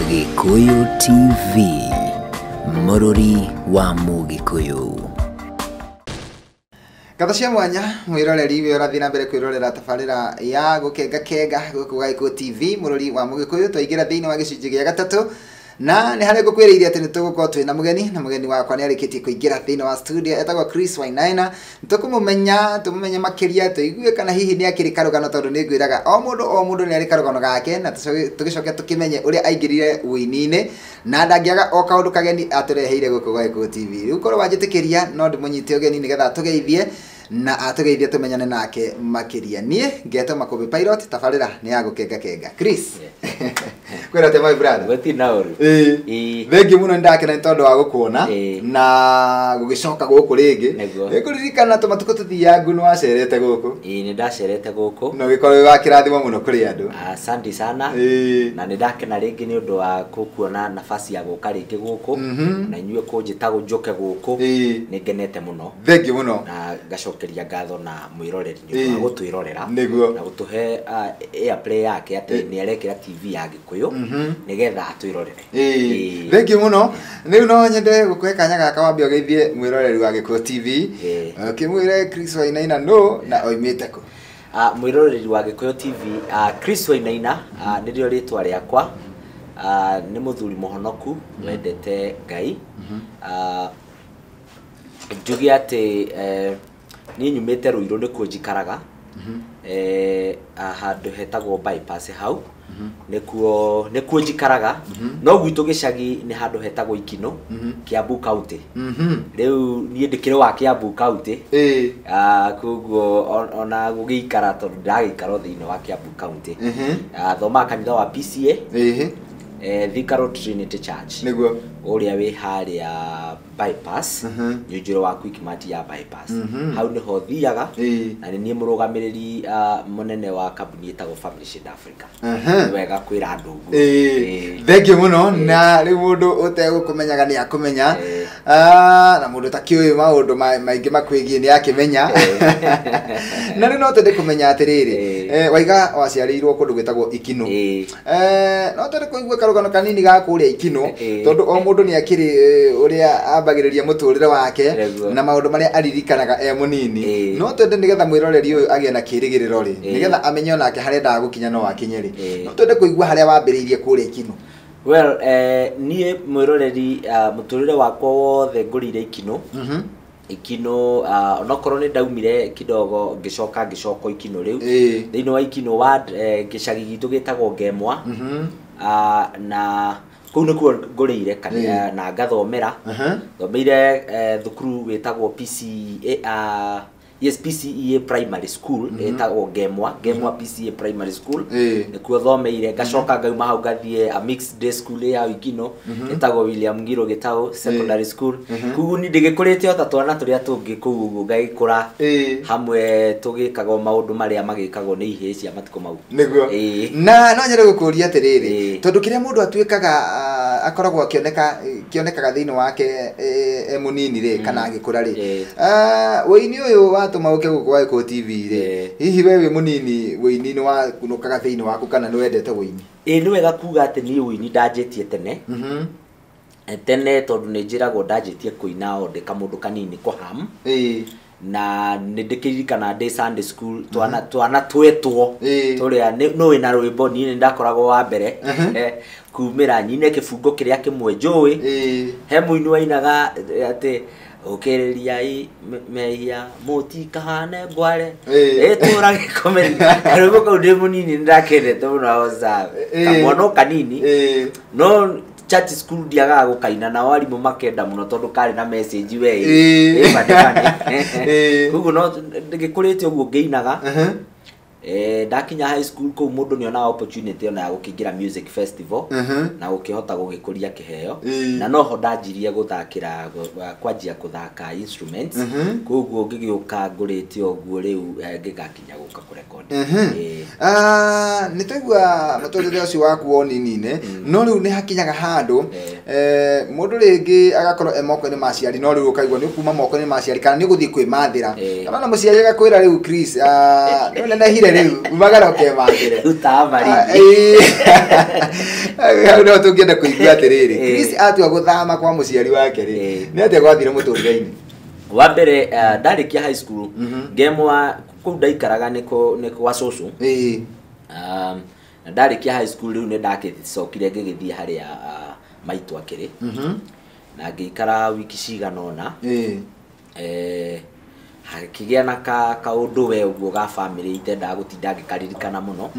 Gikuyu TV, Mũrũri wa Mũgĩkũyũ. Katha cia mwanya mwiroreri we ũrathi na mbere kwirorera tabarĩra ya gũkenga gũkũ Gikuyu TV, Mũrũri wa Mũgĩkũyũ. Twaingĩra thĩinĩ wa gĩcunjĩ gĩa gatatũ na nĩ harĩ ngũkwĩrĩire atĩ nĩtũgũkorwo twĩna mũgeni, na mũgeni wakwa nĩarĩkĩtie kũingĩra thĩinĩ wa studio, etagwo Chris Wainaina. Tũmũmenye makĩria, tũigue kana hihi nĩ akĩrĩ karũgano, tondũ nĩ ngwĩraga o mũndũ nĩ arĩ karũgano gake, na tũgĩcokia tũkĩmenye ũrĩa aingĩrire wĩini-inĩ na ndangĩaga o kaũndũ kageni atũreheire gũkũ Gikuyu TV. Rĩu korwo wanjĩtĩkĩria no ndĩmũnyite ũgeni nĩgetha tũgeithie na atũgeithie tũmenyane nake makĩria. Niĩ ngetwo Makũmbĩ Pilot, tabarĩra nĩ ya gũkenga. Chris, kwĩra te my brother wetin na oru thengi mũno ndakena nĩ tondũ wa gũkuona na gũgĩcoka gũkũ rĩngĩ. Nĩkũririkana tũmatukũ tũthiangu nĩ wacerete gũkũ? Nĩ ndacerete gũkũ na ũgĩkorwo wa kĩrathimo mũno kũrĩ andũ. Asante sana. Na nĩ ndakena rĩngĩ nĩ ũndũ wa gũkuona nafasi ya gũka rĩngĩ gũkũ na inyuĩ kũnjĩta njoke gũkũ. Nĩ ngenete mũno, thengi mũno, na ngacokeria ngatho na mwĩroreri nĩ ũndũ wa gũtwĩrorera na gũtũhe airplay yake atĩ nĩ arekĩra TV ya Gikuyu nĩgetha atwĩrorere. Thengi mũno. Rĩu no nyende gũkũhe kanya gaka wambe ũgeithie mwĩroreri wa Gikuyu TV, kĩmwĩre Chris Wainaina no na oimĩte kũ? Mwĩroreri wa Gikuyu TV, Chris Wainaina nĩrĩo rĩtwa rĩakwa. Nĩ mũthuri mũhonoku wendete Ngai. Njuge atĩ niĩ nyumĩte Ruiru nĩkuo njikaraga, handũ hetagwo bypass hau nĩkuo njikaraga, no gwitũ gĩcagi nĩ handũ hetagwo Ikino, Kiambu County. Rĩu niĩ ndĩkĩrĩ wa Kiambu County, koguo ona gũgĩikara tondũ ndagĩikara thĩinĩ wa Kiambu County. Thomaga kanitha wa PCA Thika Road Trinity Church nĩguo ũrĩa wĩ harĩa bypass, nyũnjĩro wa Quickmart ya bypass. Hau nĩho thiaga na nĩ niĩ mũrũgamĩrĩri mũnene wa kambuni ĩtagwo Family Shade Africa. Wega kwĩra andũ ũguo. Thengi mũno. Na rĩu mũndũ ũtegũkũmenyaga nĩ akũmenya, na mũndũ ũtakĩũĩ maũndũ maingĩ makwĩgiĩ nĩ akĩmenya. Na rĩu no twende kũmenya atĩrĩrĩ, waiga waciarĩirwo kũndũ gwĩtagwo Ikino. No twende kũigua karũgano kanini ga kũrĩa Ikino, tondũ o mũndũ nĩ akĩrĩ ũrĩa ambagĩrĩria mũtũrĩre wake na maũndũ marĩa aririkanaga mũnini. No twende nĩgetha mwĩroreri ũyũ agĩe na kĩrĩgĩrĩro rĩ, nĩgetha amenye onake harĩa ndagũkinya no akinye rĩ. No twende kũigua harĩa wambĩrĩirie kũrĩa Ikino. Well, niĩ mwĩroreri mũtũrĩre wakwa wothe ngũrĩire Ikino. Ikino onokorwo nĩ ndaumire kidogo ngĩcoka Ikino rĩu thĩinĩ wa Ikino ward gĩcagi gitũ gĩtagwo Ngemwa, na kũu nĩkuo ngũrĩire kana na ngathomera. Thomeire thukuru wĩtagwo PCEA Primary School ĩtagwo Ngemwa PCEA Primary School. Nĩkuo thomeire, ngacoka ngauma hau ngathiĩ a mixed day school ya Ikino ĩtagwo William Ngiro Gĩtaũ Secondary School. Koguo nĩ ndĩgĩkũrĩte o ta twana tũrĩa tũngĩ kũu ũguo, ngagĩkũra hamwe tũgĩkagwo maũndũ marĩa magĩkagwo nĩ ihĩĩ cia matukũ mau. Nĩguo. Na no nyende gũkũria atĩrĩrĩ, tondũ kĩrĩa mũndũ atuĩkaga akoragwo kĩonekaga thĩinĩ wake mũnini rĩ kana agĩkũra rĩ, wĩini ũyũ watũma ũke gũkũ Gikuyu TV rĩ, hihi we wĩ mũnini wĩini-inĩ wakunũkaga thĩinĩ waku kana nĩ wendete wĩini? Nĩ wega kuga atĩ niĩ wĩini ndanjĩtie tene tondũ nĩ njĩragwo ndanjĩtie kũina o ndĩ kamũndũ kanini kũham. Na nĩ ndĩkĩririkana ndĩ Sunday school twana twetwo tũrĩa no wĩna rwĩmbo, niĩ nĩ ndakoragwo wa mbere kumĩra nyine kĩbungo kĩrĩa kĩmwe njũĩ. He mũini wainaga atĩ ũkĩrĩriai mehia mũtikahane ngware ĩtũra gĩkomeri. Rwĩmbo kau ndĩ mũnini nĩ ndakendete mũno, kamwana kanini. No church school ndiagaga gũkaina na arimũ makenda mũno tondũ karĩ na message we bandĩkane. Koguo no ndĩgĩkũrĩte ũguo ngĩinaga. Ndakinya high school kũu mũndũ nĩ onaga opportunity ona ya gũkĩingĩra music festival na gũkĩhota gũgĩkũria kĩheo, na noho ndanjirie gũthakĩra kwanjia gũthaka instruments. Koguo ngĩgĩũka ngũrĩte ũguo rĩu ngĩgakinya gũka kũrekondi. Nĩ twaigua mũtũrĩre ũcio waku wonini-inĩ, no rĩu nĩ hakinyaga handũ mũndũ rĩngĩ agakorwo moko-inĩ ma aciari, no rĩu ũkaigua nĩ kuma moko-inĩ ma aciari kana nĩ ũgũthiĩ kwĩmathĩra. Kana na mũciari agakwĩra rĩu Chris nĩ nenehire rĩu umagara ũkemathĩre utamari. no tungienda kuigua atiriri Chris atua guthama kwa muciari wake ri ni atia gwathire muturire-ini wa mbere ndarikia high school ngemwa ku ndaikaraga niko wa social na ndarikia high school riu ni ndakicokire ngigithie haria maitu akiri na ngikara wiki ciganona hakigia na kaundu we uguo ga family itenda gutinda ngikaririkana muno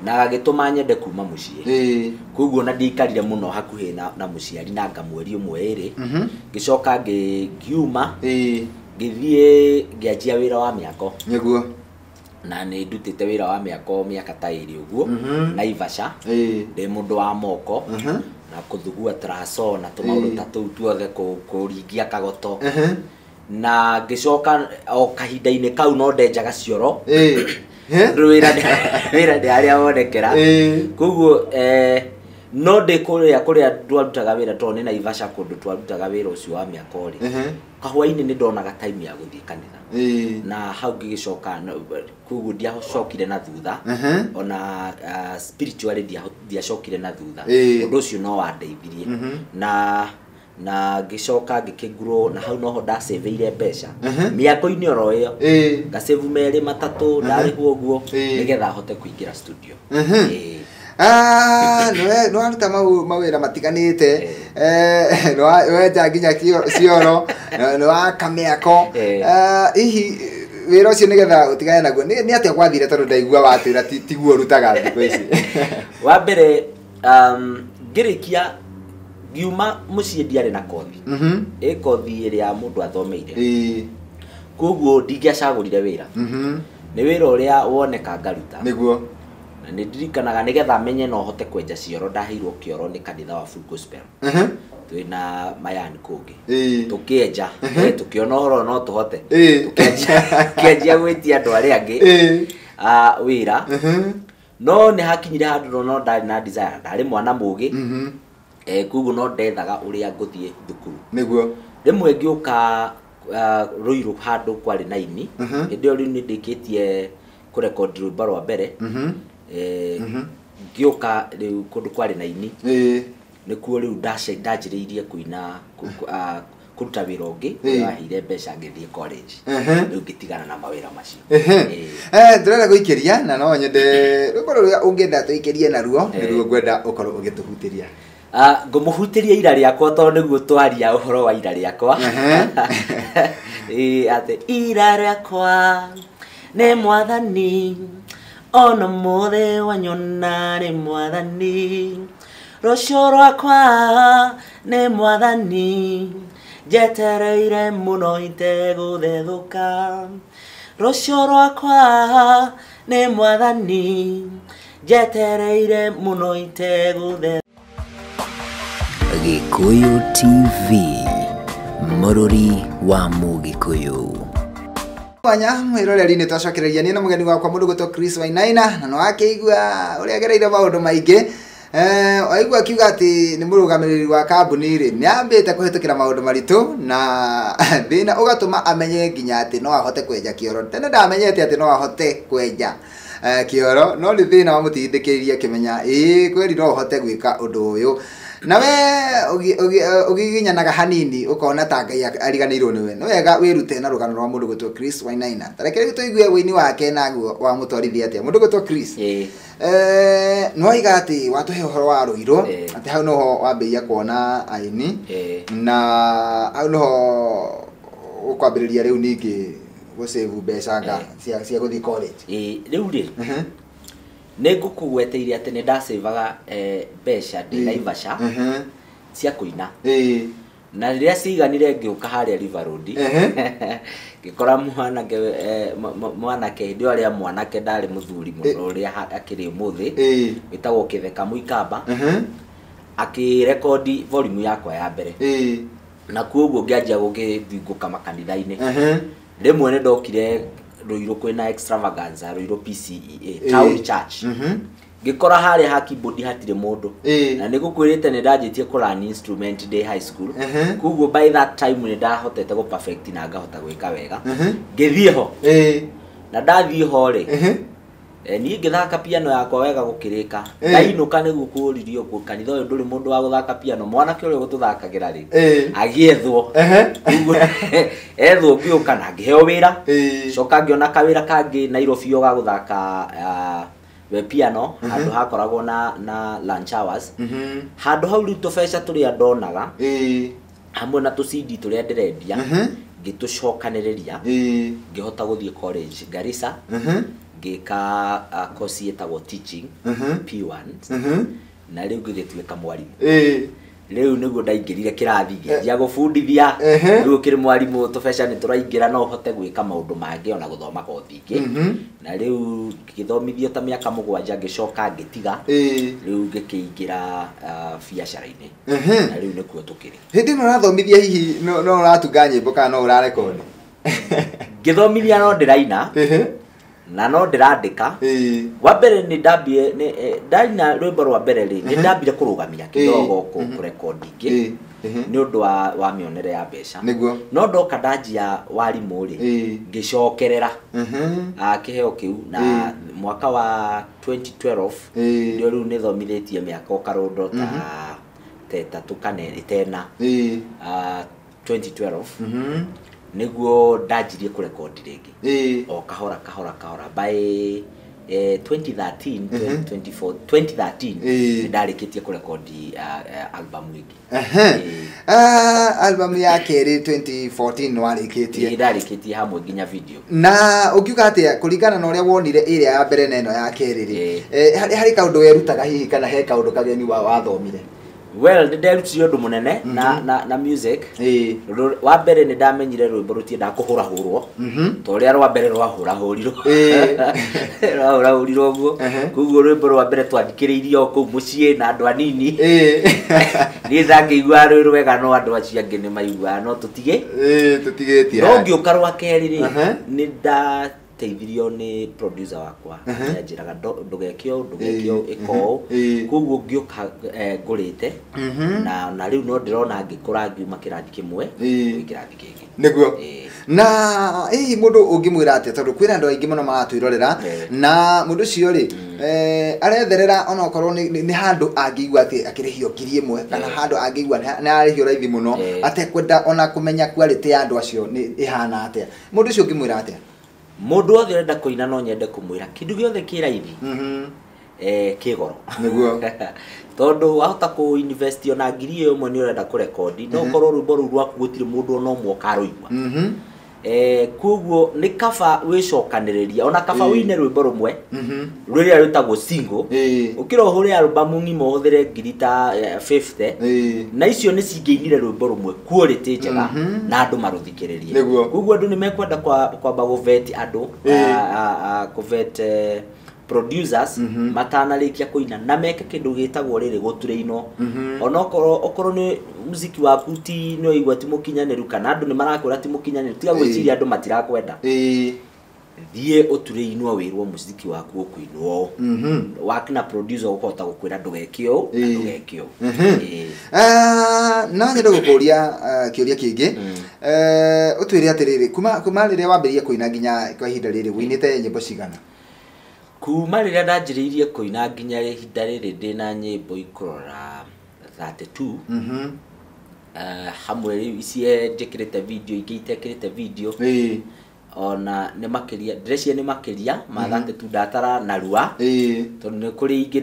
na agituma nyende kuma mucii kuguo na ndikarire muno hakuhi na muciari na ngamweri umwe iri gicoka ngiuma ngithie ngianjia wira wa miako niguo na ni ndutite wira wa miaka ta iri uguo Naivasha ndi mundu wa moko na kuthugua traso na tumaundu tatu tuothe kuringia kagoto na ngicoka o kahinda-ini kau no ndenjaga cioro wira ndi aria wonekera kuguo no ndi kuria twarutaga wira to ni Naivasha kundu twarutaga wira ucio wa miaka uri kahwa-ini ni ndonaga time ya guthie kanitha na hau ngigicoka kuguo ndiacokire na thutha ona spiritually ndiacokire na thutha undu ucio no wandeithirie na ngicoka ngikiguro na hau noho ndaseveire mbeca miako-ini oro iyo ngasave meri matatu ndarihwo uguo nigetha hote kuingira studio no aruta mawira matiganite no wenja nginya cioro no akamiako ihi wira ucio nigetha utigane naguo ni atia gwathire tondu ndaigua watwira tiguo rutaga thiku ici wa mbere ngirikia giuma mucii ndiari na kothi kothi iria mundu athomeire kuguo ndingiacagurire wira ni wira uria woneka ngaruta niguo na nindirikanaga nigetha menye no hote kwenja cioro ndaheirwo kioro ni kanitha wa Full Gospel twina mayani kungi tukienja tukiona horo no tuhote tukienja gwitia andu aria angi wira no ni hakinyire handu no ndari na desire ndari mwana mugi kuguo no ndethaga uria nguthie thukuru niguo rimwe ngiuka Ruiru handu kwari naini ndio riu nindikitie kurecord rwimbo rwa mbere ngiuka riu kundu kwari naini nikuo riu ndanjiriirie kuina kuruta wira ungi wahire mbeca ngithie college riu ngitigana na mawira macio ndurenda guikiria na no nyende rwimbo ruria ungienda tuikirie naruo niruo ngwenda ukorwo ugituhutiria ngumuhutiria ira riakwa tondu niguo twaria uhoro wa ira riakwa ate ira riakwa ne mwathani ona mothe wanyona ni mwathani rucio rwakwa ne mwathani njetereire muno iteguthethuka rucio rwakwa ne mwathani njetereire muno iteguthethuka Gikuyu TV, Mururi wa Mugikuyu. Mwanya mwiroreri-ini twacokereria ni na mugeni wakwa mundu gwitwo Chris Wainaina na no akigua uria gereire maundu maingi aigua kiuga ati ni murugamiriri wa kambuni ri ni ambite kuhitukira maundu maritu na thina ugatuma amenye nginya ati no ahote kwenja kioro tene ndamenyete ati no ahote kwenja kioro no ni thina wa mutindikiriria kimenya kweri no ahote gwika undu uyu nawe ugiginyanaga hanini ukona ta Ngai ariganirwo niwe no wega wirute na rugano rwa mundu gwitwo Chris Wainaina tarekere tuigue wini wake naguo wa mutwarithia atia mundu gwitwo Chris no iga ati watuhe uhoro wa Ruiru ati hau noho wambiria kuona aini na hau noho ukwambiriria riu ningi gusave mbeca cia guthii college riu ri ningukugweteire ati ni ndasaveaga mbeca ndi Naivasha cia kuina na riria ciganire ngiuka haria River Road ngikora mwanake ndio aria mwanake ndari muthuri muno uria akiri muthi witagwo Kitheka Muikamba akirekondi volume yakwa ya mbere na kuoguo ngianjia gugithinguka makanitha-ini rimwe ni ndokire Ruiru kwina extravaganza Ruiru PCEA Town Church ngikora haria ha keyboard hatire mundu na nigukwirite ni ndajitie kulearn instrument day high school kuguo by that time ni ndahotete go perfect na ngahota gwika wega ngithie ho na ndathie ho ri Niĩ ngĩthaka piano yakwa wega gũkĩrĩka. Ndainũka nĩguo kũũririo kanitha ũyũ ndũrĩ mũndũ wa gũthaka piano. Mwanake ũrĩa gũtũthakagĩra rĩ. Agĩethwo. Ethwo ngĩũka na ngĩheo wĩra. Coka ngĩona kawĩra kangĩ Nairobi ga gũthaka we piano handũ hakoragwo na lunch hours. Handũ hau rĩu tũbeca tũrĩa ndonaga. Hamwe na tũ-CD tũrĩa ndĩrendia. Ngĩtũcokanĩrĩria. Ngĩhota gũthiĩ college Garissa. Ngĩka course yetagwo teaching P1 na rĩu ngĩgĩtuĩka mwarimũ. Rĩu nĩguo ndaingĩrire kĩrathi gĩa gũbundithia. Rĩu kĩrĩ mwarimũ tũbeca nĩ tũraingĩra no hote gwĩka maũndũ mangĩ ona gũthoma kothi ingĩ. Na rĩu ngĩthomithio ta mĩaka 7 ngĩcoka ngĩtiga. Rĩu ngĩkĩingĩra biacara-inĩ. Na rĩu nĩkuo tũkĩrĩ. Hĩndĩ ĩno ũrathomithia hihi no ũratunga nyĩmbo kana no ũrarekondi? Ngĩthomithia no ndĩraina. Na no ndĩrandĩka. Wa mbere nĩ ndambire ndaina rwĩmbo rwa mbere rĩ nĩ ndambire kũrũgamia kidogo kũrekondi ingĩ nĩ ũndũ wa mĩonere ya mbeca. No ndoka ndanjia warimũ rĩ ngĩcokerera kĩheo kĩu na mwaka wa 2012 ndio rĩu nĩ thomithĩtie mĩaka ũkarũndo ta 2012 nĩguo ndanjirie kũrekondi rĩngĩ o kahora by 2013 nĩ ndarĩkĩtie kũrekondi album ĩngĩ. Album ya kerĩ 2014 warĩkĩtie? Ndarĩkĩtie hamwe nginya video. Na ũkiuga atĩa kũringana na ũrĩa wonire ĩrĩa ya mbere na ĩno ya kerĩ rĩ harĩ kaũndũ werutaga hihi kana he kaũndũ kageni wathomire? Well, the derutire ũndũ mũnene na music. Wa mbere nĩ ndamenyire rwĩmbo rũtienda kũhũrahũrwo. Ta ũrĩa rwa mbere rwahũrahũrirwo. Rwahũrahũrirwo ũguo. Koguo rwĩmbo rwa mbere twandikĩrĩirio kũu mũciĩ na andũ anini. Niĩ ndangĩigua rwĩ rwega no andũ acio angĩ nĩ maiguaga no tũtigĩtie. No ngĩũka rwa kerĩ rĩ nĩ teithirio ni producer wakwa anjiraga ndugekio iko koguo ngioka ngurite na riu no ndirona ngikura ngiuma kirathi kimwe kirathi kingi niguo na mundu ungimwira ati tondu kwira andu aingi muno maratwirorera na mundu cio ri aretherera ona okorwo ni handu angĩigua ati akirihio ngiri ĩmwe kana handu angĩigua ni arihio raithi muno atekwenda ona kumenya quality ya andu acio ni ihana atia mundu cio ngimwira atia mundu wothe urenda kuina no nyende kumwira kindu giothe kiraithi kigoro niguo tondu wahota ku invest ona ngiri ĩmwe ni urenda ku record no korwo rwĩmbo rũu rwaku gutire mundu ona ũmwe ũkaruigua koguo ni kaba wicokanĩrĩria ona kaba wine rwĩmbo rumwe rũrĩa rwĩtagwo single ukira ũhũre album ng'ima ũhũthĩre ngiri ta 50 na icio nĩ cingĩinire rwĩmbo rumwe quality njega na andũ maruthikĩrĩrie koguo andũ nĩ mekwenda kwamba gũvet andũ kũvet producers matanarĩkia kũina na meke kĩndũ gĩtagwo rĩrĩ gũture ino ona okorwo nĩ muziki waku ti no igwa ti mũkinyanĩru kana andũ nĩ marakwĩra ti mũkinyanĩru tiga gwĩciria andũ matirakwenda thiĩ ũture ino wĩrwo muziki waku ũkũinwo wakina producer ũkũhota gũkwĩra ndũgekio ndũgekio na nyende gũkũria kĩũria kĩngĩ ũtwĩre atĩrĩrĩ kuma rĩrĩa wambĩrĩria kũina nginya kwa ihinda rĩrĩ wĩinĩte nyĩmbo cigana? Kuma rĩrĩa ndanjĩrĩirie kũina nginya ihinda rĩrĩ ndĩna nyĩmbo ikurora 32 hamwe icie njĩkĩrĩte video ingĩ itekĩrĩte video ona nĩ makĩria ndĩreciria nĩ makĩria ma 32 ndatara narua tondũ nĩ kũrĩ ingĩ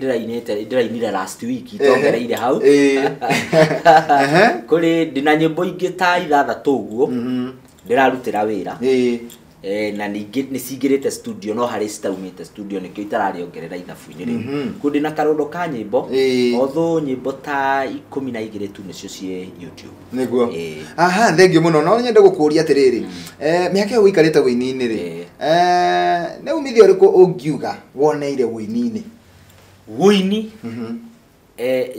ndĩrainire last week itongereire hau kũrĩ ndĩna nyĩmbo ingĩ ta 6 ũguo ndĩrarutĩra wĩra na ningĩ nĩ cingĩrĩte studio no harĩ citaumĩte studio nĩkĩo itararĩongerera ithabu-inĩ rĩu kũndĩ na karondo ka nyĩmbo otho nyĩmbo ta 12 tu nĩcio ciĩ YouTube nĩguo thengio mũno no nyende gũkũria atĩrĩrĩ mĩaka ĩyo ũikarĩte wĩini-inĩ rĩ nĩ umithio ũrĩkũ ũngiuga woneire wĩini-inĩ? Wĩini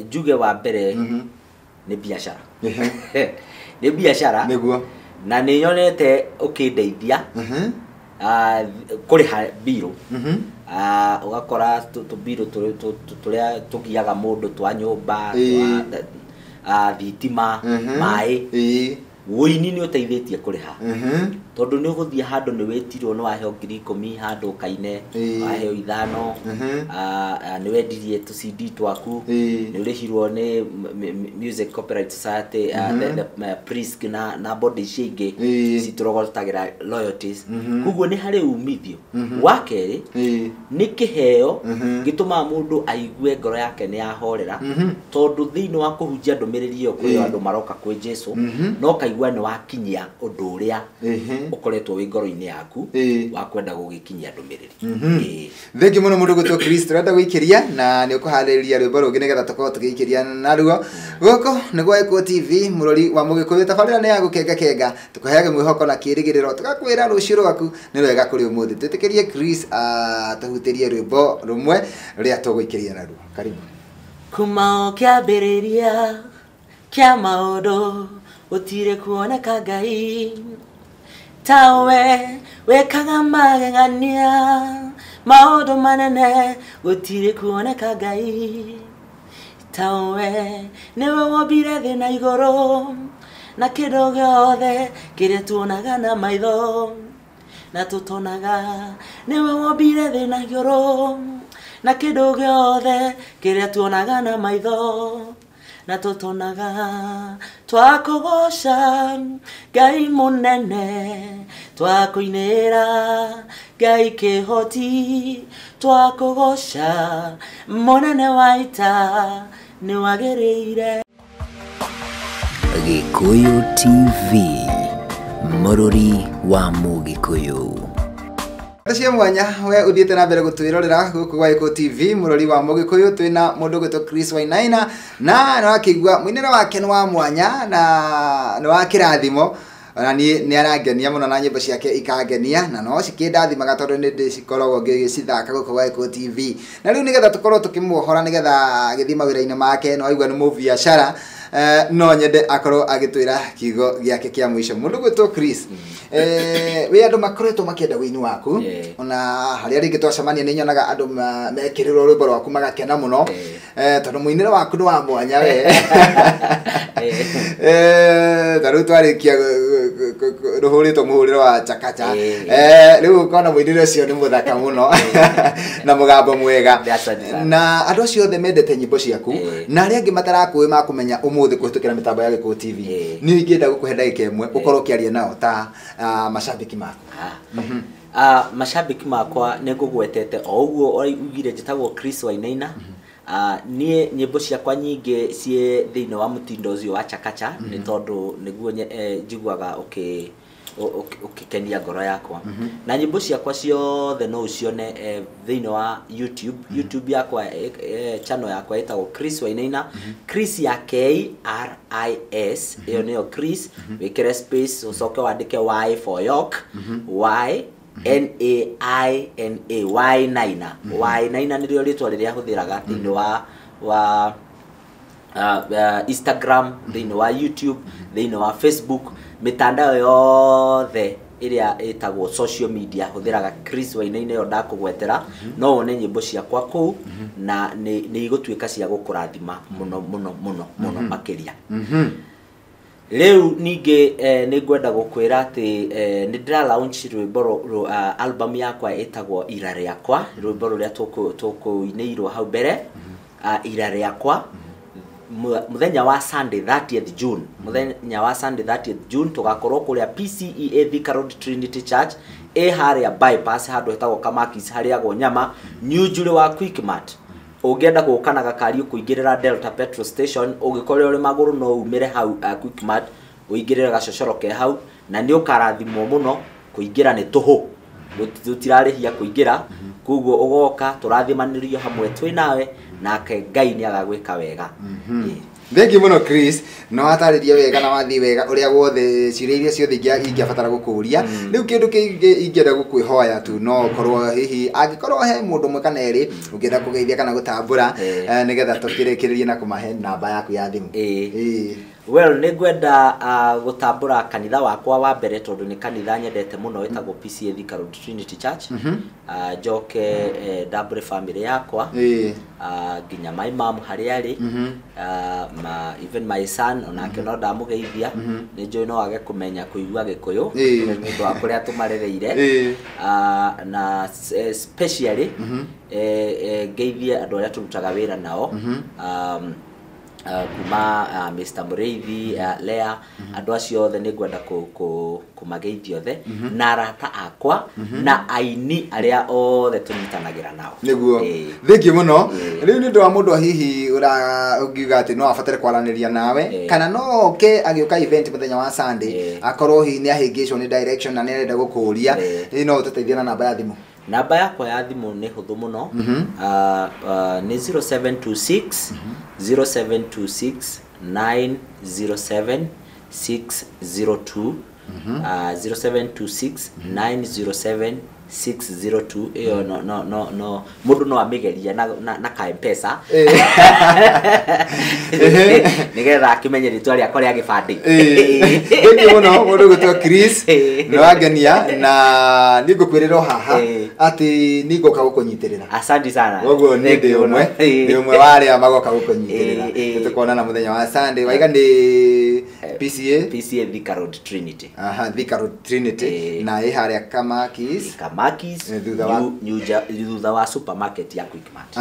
njuge wa mbere nĩ biacara nĩ biacara nĩguo na nĩ nyonete ũkĩndeithia kũrĩha biro ugakora tũbiro tũrĩa tũgiaga mũndũ twa nyũmba thitima maĩ wĩini nĩ ũteithĩtie kũrĩha tondu ni uguthie handu ni wetirwo no aheo 10,000 handu kaine aheo 5 ni wendirie tu CD twaku ni urihirwo ni Music Copyright Society the Prisk na body shige citurogortagira royalties kuguo ni hari umithio wakeri ni kiheo gituma mundu aigue ngoro yake ni yahorera tondu thiini wa kuhunjia ndumiriri iyo kuri andu maroka kwi Jesu no kaigua ni wakinyia undu uria ukoretwo wi ngoro-ini yaku wa kwenda gugikinyia ndumiriri thengi muno mundu gutwo Kristo renda guikiria na ni ukuhaririria rwimbo rungi nigetha tukorwo tugiikiria naruo goko ni gwa Eko TV murori wa Mugikuyu tabarira ni ya gukenga kenga tukuheage mwihoko na kirigiriro tugakwira rucio rwaku ni rwega kuri umuthi twitikirie Chris tuhutirie rwimbo rumwe ria tuguikiria naruo karibu kumao kiambiriria kia maundu utire kuoneka Ngai tawe wekaga magegania maundu manene utire kuoneka Ngai tawe niwe wombire thĩ na igũrũ na kĩndũ gĩothe kĩrĩa tuonaga na maitho na tũtonaga niwe wombire thĩ na igũrũ na kĩndũ gĩothe kĩrĩa tuonaga na maitho na tũtonaga twakugoca Ngai mũnene twakuinĩra Ngai kĩhoti twakugoca mũnene wa ita ni wagĩrĩire. Gikuyu TV murori wa Mugikuyu. Tacia mwanya we uthiete na mbere gutwirorera guku gwa Eko TV murori wa Mugikuyu twina mundu gwitwo Chris Wainaina na wakigwa mwinira wake ni wa mwanya na ni wa kirathimo na ni arangenia muno na nyimbo ciake ikangenia na no cikindathimaga tondu ni ndicikoragwo ngicithaka guku gwa Eko TV na riu nigetha tukorwo tukimuohora nigetha githima wira-ini make no aigua ni mubiacara no nyende akorwo agitwira kigo giake kia mwisho mundu gwitwo Chris we andu makoretwo makienda wini waku ona haria ringi twacemania ni nyonaga andu mekirirwo rwimbo rwaku magakena muno tondu muinire waku ni wa mwanya we taru twarikia ruhuritwo muhuriro wa chakacha riu ukona muinire ucio ni muthaka muno na mugambo mwega na andu acio othe mendete nyimbo ciaku na aria angi matarakuwi makumenya umuthi kuhitukira mitambo ya Eko TV ni ingienda gukuhe ndagika imwe ukorwo kiaria nao ta mashabiki mako mashabiki makwa ningugwetete o uguo ugire njitagwo Chris Wainaina nie nyimbo ciakwa nyingi cie thiini wa mutindo ucio wa chakacha ni tondu niguo njiguaga ukikenia ngoro yakwa na nyimbo ciakwa ciothe no ucione thiini wa YouTube yakwa channel yakwa etagwo Chris Wainaina Chris ya KRIS iyo niyo Chris wikire space ucoke wandike Y for York Y NAINA Wainaina nirio ritwa riria huthiraga thiini wa Instagram thiini wa YouTube thiini wa Facebook mitandao yothe iria etagwo social media huthiraga Chris Wainaina yo ndakugwetera no wone nyimbo ciakwa kuu na ni igutwika cia gukurathima muno makiria Leu ninge ningwenda gukwira ati ni ndira launch rwimbo album yakwa etagwo Ira Riakwa rwimbo ruria tukuinirwo hau mbere Ira Riakwa muthenya wa Sunday 30th June muthenya wa Sunday 30th June tugakorwo kuria PCEA Thika Road Trinity Church haria bypass handu hetagwo Kamakis haria go nyama New Jule wa Quickmart ungenda gukana gakari ukuingirira Delta petrol station ugikorwo uri maguru no umire hau Quickmart uingirira gacocoroke hau na ni ukarathimwo muno kuingira ni tuhu tutirarihia kuingira kuguo ugoka turathimaniriyo hamwe twi nawe nake Ngai ni agagwika wega thengi muno Chris no atariria wega na wathi wega uria wothe ciria iria ciothe ingiabatara gukuria riu kindu ingienda gukwihoya tu no korwo hihi angikorwo he mundu mwe kana eri ungienda kugeithia kana gutambura nigetha tukirikiririe na kumahe namba yaku ya thimu Well, nĩngwenda gũtambũra kanitha wakwa wa mbere tondũ nĩ kanitha nyendete mũno wĩtagwo PCA Thika Road Trinity Church. Njoke ndambũre family yakwa nginya my mom harĩa arĩ, even my son onake no ndamũgeithia, nĩ njũĩ no age kũmenya kũigua Gĩkũyũ nĩ ũndũ wa kũrĩa tũmarereire, na especially ngeithie andũ arĩa tũrutaga wĩra nao, kuma Mr. Mureithi, Lea, andũ acio othe nĩngwenda kũmageithia othe na arata akwa na aini arĩa othe tũnyitanagĩra nao. Nĩguo thengi mũno. Rĩu nĩ ũndũ wa mũndũ hihi ũngiuga atĩ no abatare kwaranĩria nawe kana no oke agĩũka event mũthenya wa Sunday akorwo hihi nĩ ahĩngĩcwo nĩ direction na nĩ arenda gũkũria, no ũtũteithie na namba ya thimũ? Namba yakwa ya thimũ nĩ hũthũ mũno, nĩ 0726 0726 907 602, 0726 907 602. Iyo no mundu no amigeria na ka M-Pesa nigetha akimenye ritwa rĩakwa rĩa gĩbandĩ. Nĩ mũno mũndũ gũtwa Chris no agenia na nĩngũkwĩrĩra haha atĩ nĩngũka gũkũnyitĩrĩra. Asante sana. Ũguo nĩ ndĩ ũmwe wa arĩa magoka gũkũnyitĩrĩra. Tũkonana mũthenya wa Sunday. Waiga nĩ PCA Thika Road Trinity. Thika Road Trinity na harĩa Kamakis thutha wa supermarket ya Quickmart.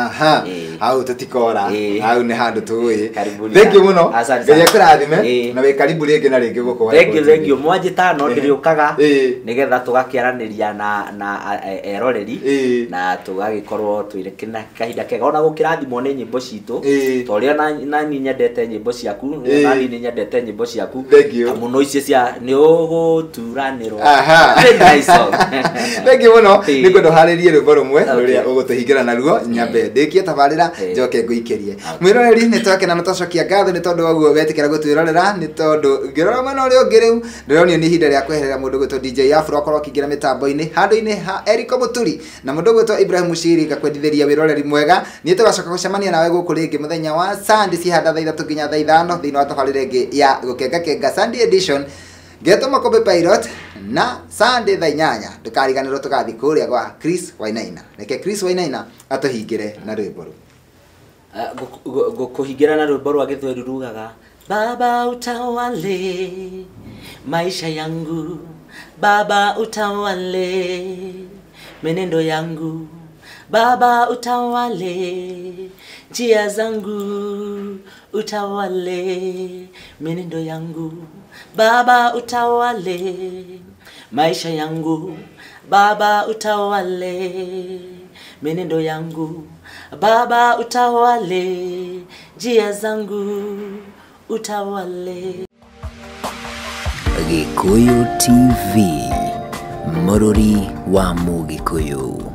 Hau tutikora, hau nĩ handũ tũĩ. Thank you mũno. Ngai akũrathime na wĩ karibu rĩngĩ na rĩngĩ gũkũhe. Thank you mwanjĩta no ndĩrĩũkaga nĩgetha tũgakĩaranĩria na eroreri na tũgagĩkorwo twĩ kahinda kega ona gũkĩrathimwo nĩ nyĩmbo citũ torĩa nani nyendete nyĩmbo ciaku, nani nĩ nyendete nyĩmbo ciaku mũno icio cia nĩ ũgũturanĩrwo. Thank you mũno. Nĩngwenda harĩrie rwĩmbo rũmwe rũrĩa ũgũtũhingĩra naruo nyambe ndĩkie tabarĩra njoke ngũikĩrie. Mwĩroreri nĩ twakena na twacokia ngatho nĩ tondũ waguo wetĩkĩra gũtwĩrorera, nĩ tondũ ngĩrora mwena ũrĩa ũngĩ rĩu ndĩronio nĩ ihinda rĩa kweherera mũndũ gwĩtwo DJ Afro akorwo akĩingĩra mĩtambo-inĩ handũ-inĩ ha Eriko Mũturi na mũndũ gwĩtwo Ibrahim Mushiri ngakwendithĩria wĩroreri mwega. Niĩ tũgacoka gũcemania nawe gũkũ rĩngĩ mũthenya wa Sunday cihanda thaa 3 nginya thaa 5 thĩinĩ wa tabarĩra ĩngĩ ya gũkenga Sunday edition. Geto Makombe Pilot na Sunday thaa 8 ndũkariganĩrwo tũgathi kũrĩa gwa Chris Wainaina. Reke Chris Wainaina atũhingĩre na rwĩmbo rũu. Gũkũhingĩra na rwĩmbo rwa Gĩthweri rugaga Baba utawale maisha yangu, Baba utawale menendo yangu, Baba utawale njia zangu, utawale menendo yangu, Baba utawale maisha yangu, Baba utawale menendo yangu, Baba utawale njia zangu, utawale. Gikuyu TV, mũrũri wa Mũgĩkũyũ.